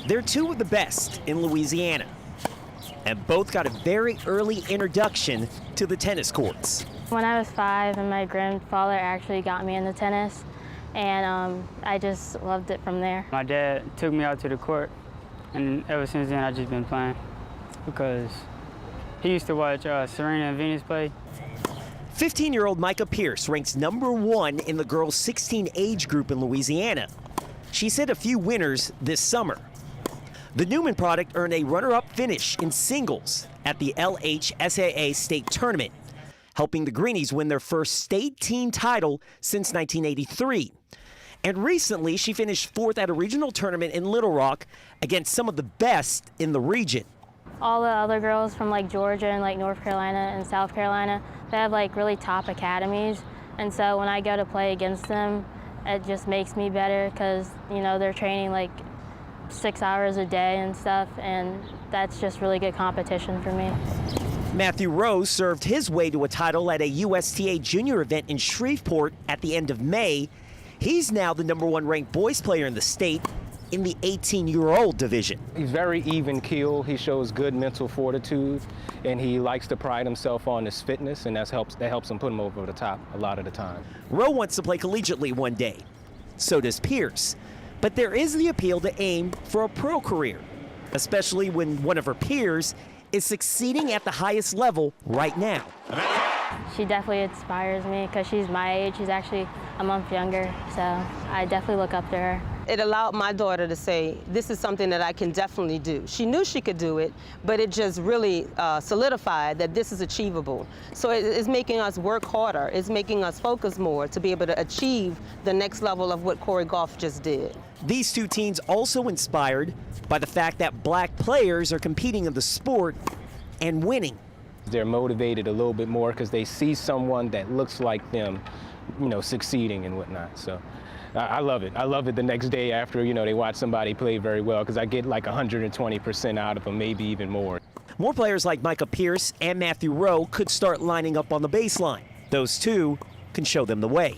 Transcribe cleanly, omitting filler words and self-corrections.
They're two of the best in Louisiana, and both got a very early introduction to the tennis courts. When I was 5, and my grandfather actually got me into tennis, and I just loved it from there. My dad took me out to the court, and ever since then I've just been playing because he used to watch Serena and Venus play. 15-year-old Micah Pierce ranks #1 in the girls' 16 age group in Louisiana. She's hit a few winners this summer. The Newman product earned a runner-up finish in singles at the LHSAA state tournament, helping the Greenies win their first state team title since 1983. And recently, she finished 4th at a regional tournament in Little Rock against some of the best in the region. All the other girls from like Georgia and like North Carolina and South Carolina, they have like really top academies. And so when I go to play against them, it just makes me better because, you know, they're training like 6 hours a day and stuff, and that's just really good competition for me. Matthew Rose served his way to a title at a USTA junior event in Shreveport at the end of May. He's now the #1 ranked boys player in the state in the 18-year-old division. He's very even-keeled. He shows good mental fortitude, and he likes to pride himself on his fitness, and that helps him put him over the top a lot of the time. Rowe wants to play collegiately one day. So does Pierce. But there is the appeal to aim for a pro career, especially when one of her peers is succeeding at the highest level right now. She definitely inspires me because she's my age. She's actually a month younger, so I definitely look up to her. It allowed my daughter to say, this is something that I can definitely do. She knew she could do it, but it just really solidified that this is achievable. So it's making us work harder. It's making us focus more to be able to achieve the next level of what Corey Goff just did. These two teens also inspired by the fact that black players are competing in the sport and winning. They're motivated a little bit more because they see someone that looks like them, you know, succeeding and whatnot. So I love it. I love it the next day after, you know, they watch somebody play very well because I get like 120% out of them, maybe even more. More players like Micah Pierce and Matthew Rowe could start lining up on the baseline. Those two can show them the way.